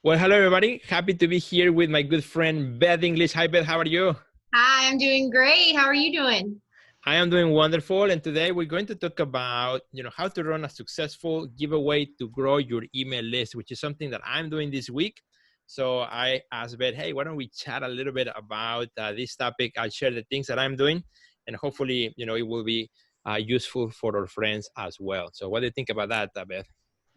Well, hello everybody. Happy to be here with my good friend Beth English. Hi Beth, how are you? Hi, I'm doing great. How are you doing? I am doing wonderful, and today we're going to talk about, how to run a successful giveaway to grow your email list, which is something that I'm doing this week. So I asked Beth, hey, why don't we chat a little bit about this topic? I'll share the things that I'm doing, and hopefully, it will be useful for our friends as well. So what do you think about that, Beth?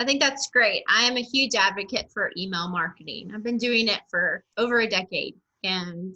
I think that's great. I am a huge advocate for email marketing. I've been doing it for over a decade and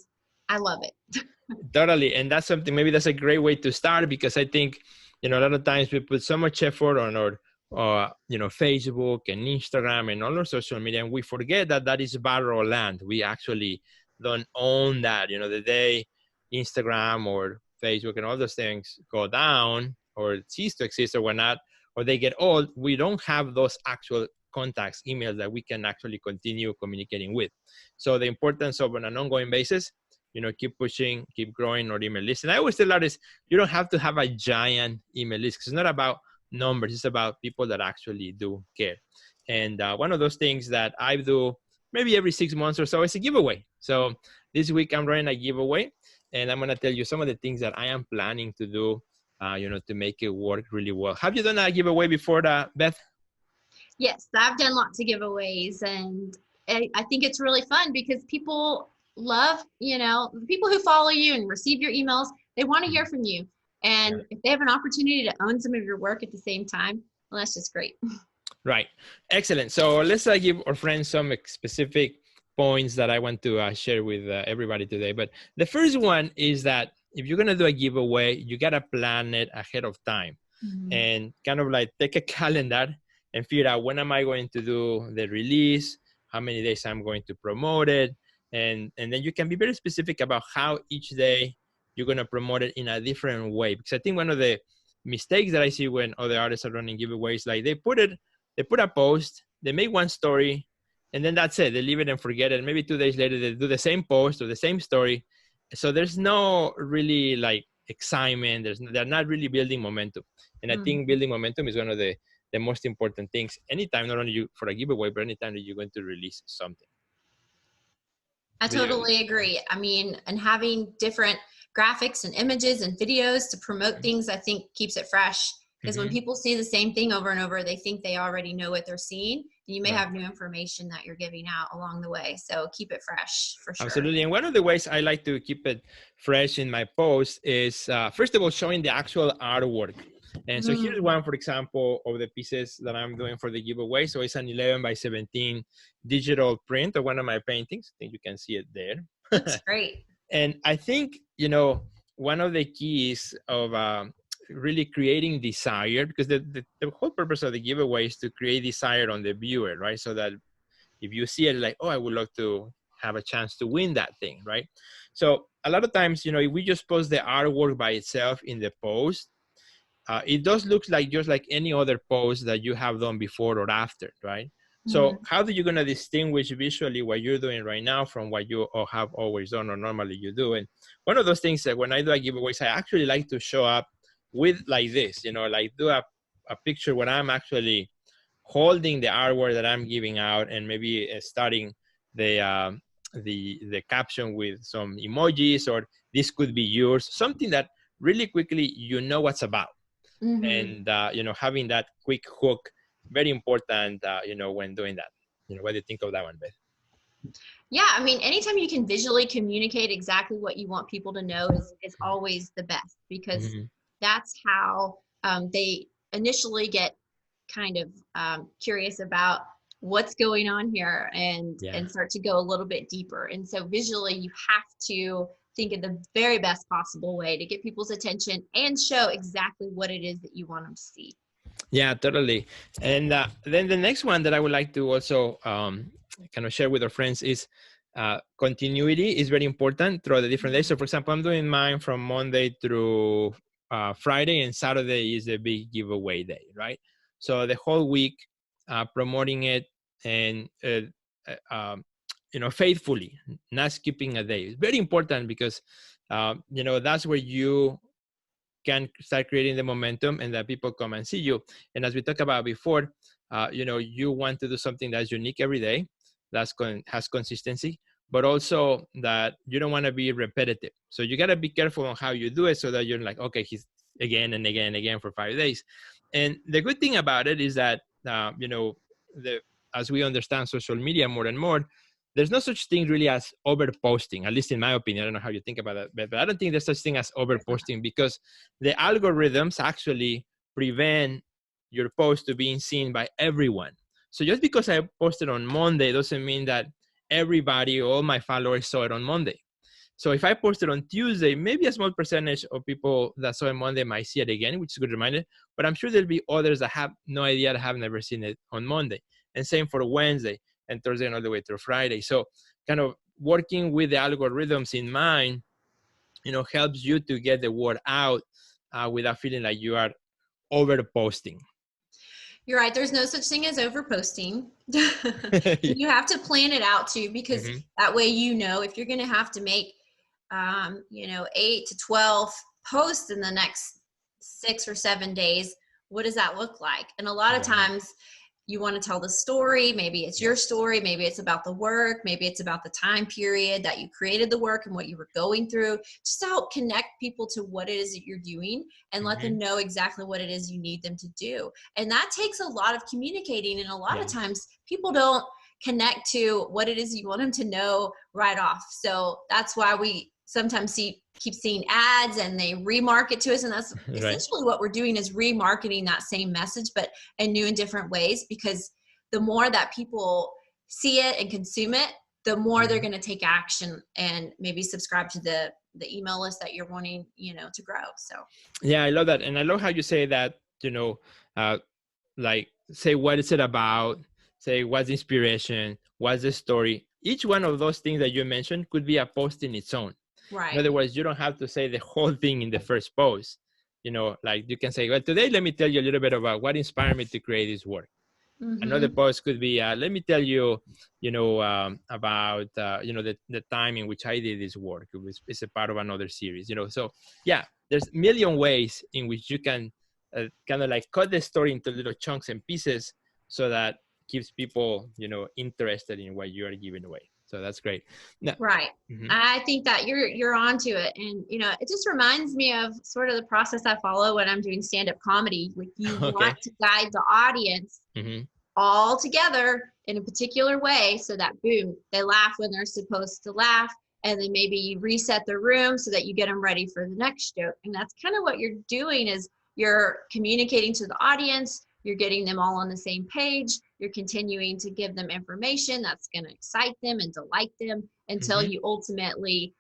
I love it. Totally. And that's something, maybe that's a great way to start, because I think, a lot of times we put so much effort on our, Facebook and Instagram and all our social media, and we forget that that is borrowed land. We actually don't own that. The day Instagram or Facebook and all those things go down or cease to exist or whatnot, or they get old, we don't have those actual contacts, emails that we can actually continue communicating with. So the importance of on an ongoing basis, keep pushing, keep growing our email list. And I always tell artists, you don't have to have a giant email list, because it's not about numbers, it's about people that actually do care. And one of those things that I do maybe every 6 months or so is a giveaway. So this week I'm running a giveaway, and I'm going to tell you some of the things that I am planning to do, to make it work really well. Have you done a giveaway before, Beth? Yes, I've done lots of giveaways and I think it's really fun because people love, the people who follow you and receive your emails, they want to hear from you. Yeah. And if they have an opportunity to own some of your work at the same time, well, that's just great. Right. Excellent. So let's give our friends some specific points that I want to share with everybody today. But the first one is that if you're going to do a giveaway, you got to plan it ahead of time, and kind of like take a calendar and figure out when am I going to do the release, how many days I'm going to promote it. And then you can be very specific about how each day you're going to promote it in a different way. Because I think one of the mistakes that I see when other artists are running giveaways, like they put a post, they make one story, and then that's it. They leave it and forget it. Maybe 2 days later, they do the same post or the same story. So there's no really like excitement. They're not really building momentum. And I think building momentum is one of the most important things anytime, not only you for a giveaway, but anytime that you're going to release something. I totally agree. I mean, and having different graphics and images and videos to promote things, I think keeps it fresh. Because when people see the same thing over and over, they think they already know what they're seeing. And you may have new information that you're giving out along the way. So keep it fresh for sure. Absolutely. And one of the ways I like to keep it fresh in my posts is, first of all, showing the actual artwork. And so here's one, for example, of the pieces that I'm doing for the giveaway. So it's an 11 by 17 digital print of one of my paintings. I think you can see it there. That's great. And I think, one of the keys of really creating desire, because the whole purpose of the giveaway is to create desire on the viewer, right? So that if you see it like, oh, I would love to have a chance to win that thing, right? So a lot of times, if we just post the artwork by itself in the post, it does look like just like any other post that you have done before or after, right? So how are you going to distinguish visually what you're doing right now from what you have always done or normally you do? And one of those things that when I do a giveaways, I actually like to show up with like this, like do a picture where I'm actually holding the artwork that I'm giving out, and maybe starting the caption with some emojis, or this could be yours, something that really quickly what's about. And having that quick hook, very important, when doing that. What do you think of that one, Beth? Yeah, I mean, anytime you can visually communicate exactly what you want people to know is always the best, because that's how they initially get kind of curious about what's going on here and start to go a little bit deeper. And so visually, you have to think of the very best possible way to get people's attention and show exactly what it is that you want them to see. Yeah, totally. And then the next one that I would like to also kind of share with our friends is continuity is very important throughout the different days. So for example, I'm doing mine from Monday through Friday, and Saturday is a big giveaway day, right? So the whole week promoting it and faithfully, not skipping a day. It's very important because that's where you can start creating the momentum and that people come and see you. And as we talked about before, you want to do something that's unique every day. has consistency, but also that you don't want to be repetitive. So you got to be careful on how you do it so that you're like, okay, he's again and again and again for 5 days. And the good thing about it is that, as we understand social media more and more, there's no such thing really as overposting, at least in my opinion. I don't know how you think about that, but I don't think there's such thing as overposting, because the algorithms actually prevent your post to being seen by everyone. So just because I posted on Monday doesn't mean that everybody, all my followers saw it on Monday. So if I posted on Tuesday, maybe a small percentage of people that saw it Monday might see it again, which is a good reminder. But I'm sure there'll be others that have no idea, that have never seen it on Monday. And same for Wednesday and Thursday and all the way through Friday. So kind of working with the algorithms in mind, helps you to get the word out without feeling like you are over posting. You're right. There's no such thing as over posting. You have to plan it out too, because that way, if you're going to have to make 8 to 12 posts in the next 6 or 7 days, what does that look like? And a lot of times you want to tell the story. Maybe it's your story. Maybe it's about the work. Maybe it's about the time period that you created the work and what you were going through, just to help connect people to what it is that you're doing and let them know exactly what it is you need them to do. And that takes a lot of communicating. And a lot of times people don't connect to what it is you want them to know right off. So that's why we sometimes keep seeing ads and they remarket to us. And that's essentially what we're doing, is remarketing that same message, but in new and different ways, because the more that people see it and consume it, the more they're going to take action and maybe subscribe to the email list that you're wanting, to grow. So, yeah, I love that. And I love how you say that, like say, what is it about? Say, what's the inspiration? What's the story? Each one of those things that you mentioned could be a post in its own. Right. In other words, you don't have to say the whole thing in the first post. Like you can say, well, today, let me tell you a little bit about what inspired me to create this work. Another post could be, let me tell you, about, the time in which I did this work. It's a part of another series, So yeah, there's a million ways in which you can kind of like cut the story into little chunks and pieces, so that keeps people, interested in what you are giving away. So that's great. No. Right. I think that you're onto it. And, it just reminds me of sort of the process I follow when I'm doing stand-up comedy. Like, you want to guide the audience all together in a particular way, so that, boom, they laugh when they're supposed to laugh. And then maybe you reset the room so that you get them ready for the next joke. And that's kind of what you're doing, is you're communicating to the audience. You're getting them all on the same page. You're continuing to give them information that's going to excite them and delight them until you ultimately,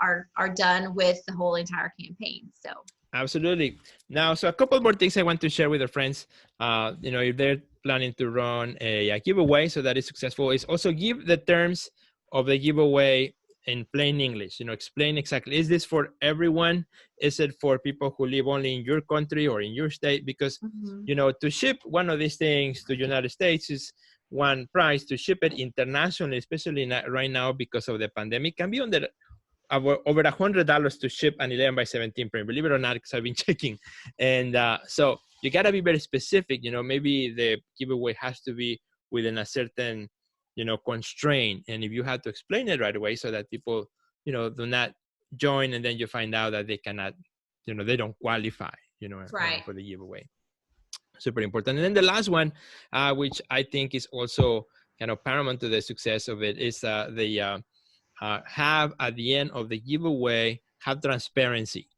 are done with the whole entire campaign. So absolutely. Now, so a couple more things I want to share with our friends. If they're planning to run a giveaway so that it's successful, is also give the terms of the giveaway in plain English. Explain exactly, is this for everyone? Is it for people who live only in your country or in your state? Because, to ship one of these things to the United States is one price. To ship it internationally, especially right now because of the pandemic, can be over $100 to ship an 11x17 print, believe it or not, because I've been checking. And so you got to be very specific. Maybe the giveaway has to be within a certain constraint. And if you have to explain it right away so that people, do not join, and then you find out that they cannot, they don't qualify, for the giveaway. Super important. And then the last one, which I think is also kind of paramount to the success of it, is have at the end of the giveaway, have transparency.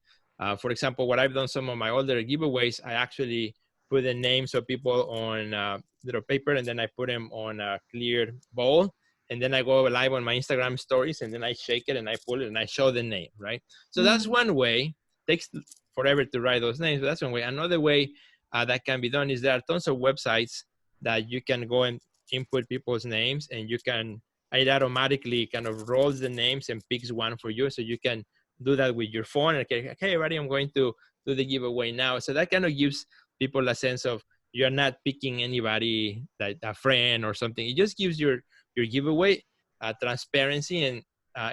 For example, what I've done some of my older giveaways, I actually put the names of people on little paper, and then I put them on a clear bowl, and then I go live on my Instagram stories, and then I shake it and I pull it and I show the name, right? So that's one way. Takes forever to write those names, but that's one way. Another way that can be done is there are tons of websites that you can go and input people's names, and it automatically kind of rolls the names and picks one for you. So you can do that with your phone. Okay, everybody, I'm going to do the giveaway now. So that kind of gives people a sense of you're not picking anybody, like a friend or something. It just gives your giveaway transparency. And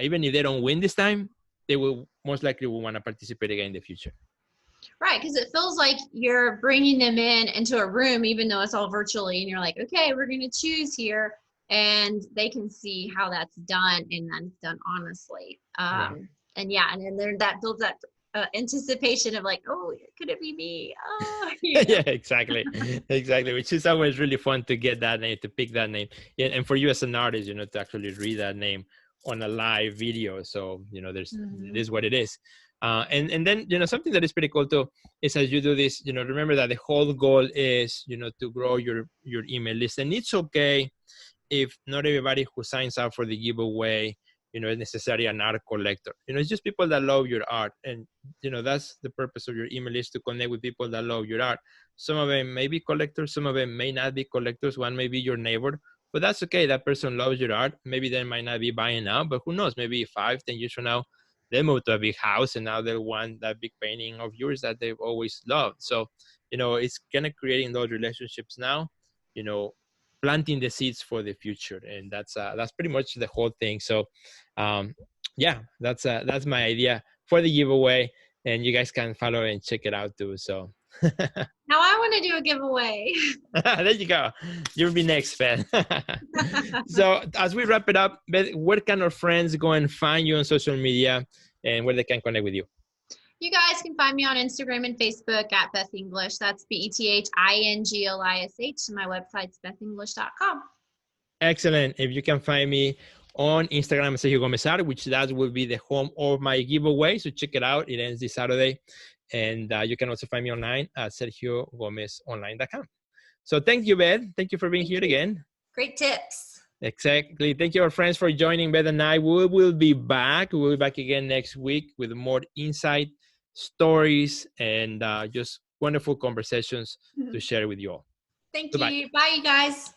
even if they don't win this time, they will most likely will want to participate again in the future. Right, because it feels like you're bringing them into a room, even though it's all virtually, and you're like, okay, we're going to choose here. and they can see how that's done, and that's done honestly. Right. And yeah, and then that builds that anticipation of like, oh, could it be me? Oh, Yeah, exactly. Exactly. Which is always really fun to get that name, to pick that name. Yeah, and for you as an artist, to actually read that name on a live video. So, there's, it is what it is. And then, something that is pretty cool too, is as you do this, remember that the whole goal is, to grow your email list. And it's okay if not everybody who signs up for the giveaway, is necessarily an art collector. It's just people that love your art. And, that's the purpose of your email is to connect with people that love your art. Some of them may be collectors, some of them may not be collectors. One may be your neighbor, but that's okay. That person loves your art. Maybe they might not be buying now, but who knows? Maybe 5, 10 years from now, they move to a big house and now they'll want that big painting of yours that they've always loved. So, it's kind of creating those relationships now, planting the seeds for the future. And that's pretty much the whole thing. So, yeah, that's my idea for the giveaway, and you guys can follow and check it out too. So now I want to do a giveaway. There you go. You'll be next, Beth. So as we wrap it up, Beth, where can our friends go and find you on social media, and where they can connect with you? You guys can find me on Instagram and Facebook at Beth English. That's BETHINGLISH. My website's bethenglish.com. Excellent. If you can find me on Instagram, Sergio Gomez Art, which that will be the home of my giveaway. So check it out. It ends this Saturday. And you can also find me online at sergiogomezonline.com. So thank you, Beth. Thank you for being here again. Great tips. Exactly. Thank you, our friends, for joining Beth and I. We will be back. We'll be back again next week with more insight, stories, and just wonderful conversations to share with you all. Thank you. Bye, you guys.